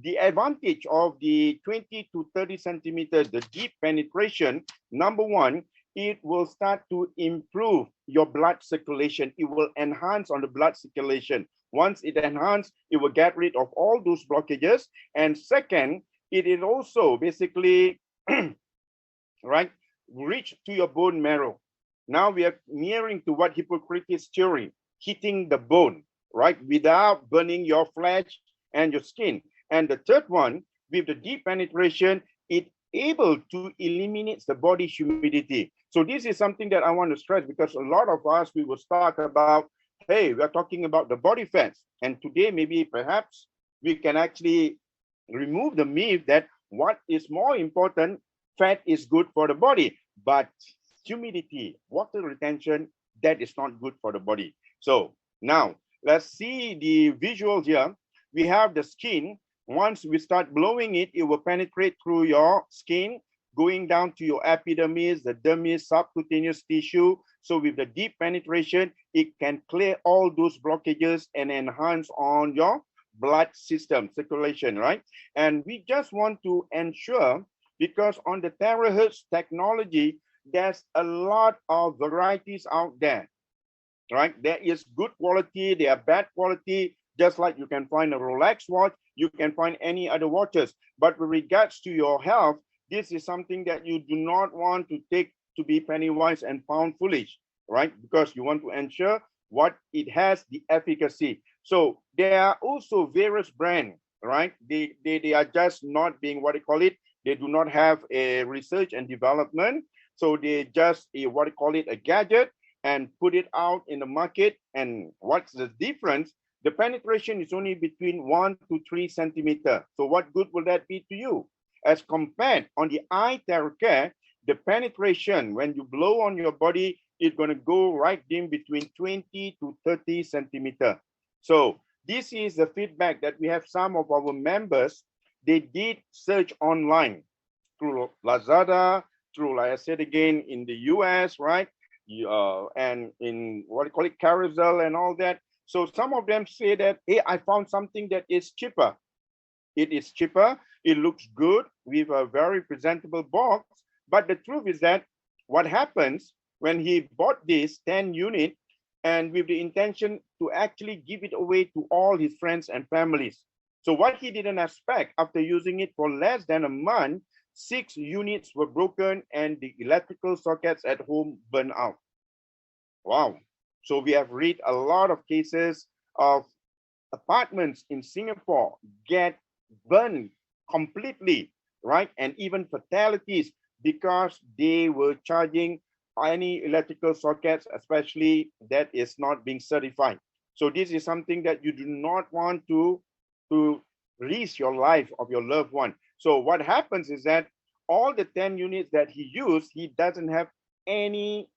the advantage of the 20 to 30 centimeters, the deep penetration, number one, it will start to improve your blood circulation. It will enhance on the blood circulation. Once it enhances, it will get rid of all those blockages. And second, it is also basically, right, reach to your bone marrow. Now we are nearing to what Hippocrates theory, hitting the bone, right, without burning your flesh and your skin. And the third one, with the deep penetration, it able to eliminate the body humidity. So this is something that I want to stress, because a lot of us, we will talk about, hey, we're talking about the body fats. And today, maybe perhaps we can actually remove the myth that what is more important, fat is good for the body, but humidity, water retention, that is not good for the body. So now let's see the visual here. We have the skin. Once we start blowing it, it will penetrate through your skin, going down to your epidermis, the dermis, subcutaneous tissue. So with the deep penetration, it can clear all those blockages and enhance on your blood system circulation, right? And we just want to ensure, because on the terahertz technology, there's a lot of varieties out there, right? There is good quality, there are bad quality, just like you can find a Rolex watch, you can find any other watches. But with regards to your health, this is something that you do not want to take to be penny wise and pound foolish, right? Because you want to ensure what it has, the efficacy. So there are also various brands, right? They are just not being, what they call it, they do not have a research and development. So they just, what they call it, a gadget, and put it out in the market. And what's the difference? The penetration is only between 1 to 3 centimeters. So what good will that be to you? As compared on the Iteracare, the penetration, when you blow on your body, is going to go right in between 20 to 30 centimeters. So this is the feedback that we have. Some of our members, they did search online through Lazada, through, like I said again, in the US, right? And in what do you call it, Carousel and all that. So some of them say that, hey, I found something that is cheaper. It is cheaper, it looks good with a very presentable box. But the truth is that what happens when he bought this 10 unit and with the intention to actually give it away to all his friends and families. So what he didn't expect, after using it for less than a month, 6 units were broken and the electrical sockets at home burned out. Wow. So we have read a lot of cases of apartments in Singapore get burned completely, right? And even fatalities because they were charging any electrical sockets, especially that is not being certified. So this is something that you do not want to risk your life of your loved one. So what happens is that all the 10 units that he used, he doesn't have any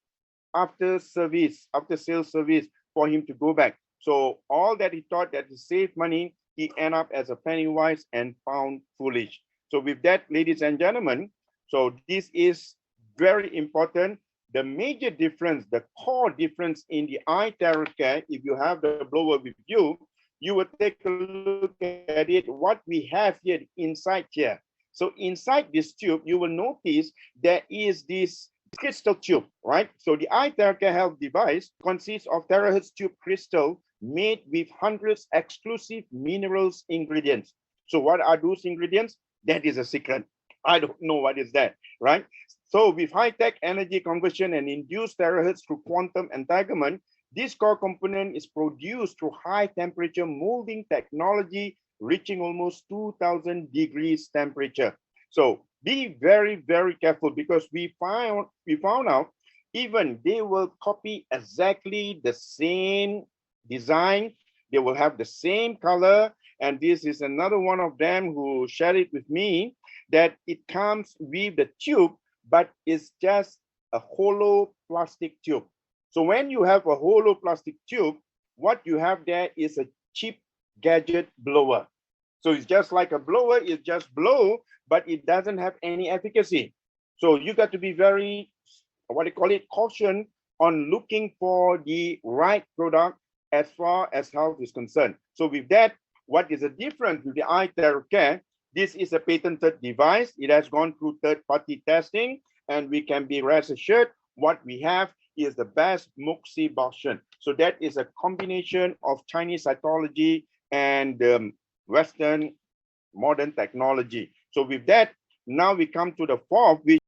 after sales service for him to go back. So all that he thought that he saved money, he end up as a penny wise and pound foolish. So with that, ladies and gentlemen, so this is very important. The major difference, the core difference in the Iteracare, if you have the blower with you, you will take a look at it, what we have here inside here. So inside this tube, you will notice there is this crystal tube, right? So the Iteracare health device consists of terahertz tube crystal made with hundreds exclusive minerals ingredients. So what are those ingredients? That is a secret. I don't know what is that, right? So with high-tech energy conversion and induced terahertz through quantum entanglement, this core component is produced through high temperature molding technology, reaching almost 2000 degrees temperature. So be very, very careful, because we found out even they will copy exactly the same design. They will have the same color. And this is another one of them who shared it with me, that it comes with the tube, but it's just a hollow plastic tube. So when you have a hollow plastic tube, what you have there is a cheap gadget blower. So it's just like a blower, it just blow, but it doesn't have any efficacy. So you got to be very, what do you call it, caution on looking for the right product as far as health is concerned. So with that, What is the difference with the Iteracare? This is a patented device. It has gone through third-party testing, and we can be rest assured what we have is the best moxibustion. So that is a combination of Chinese cytology and Western modern technology. So with that, now we come to the fourth, which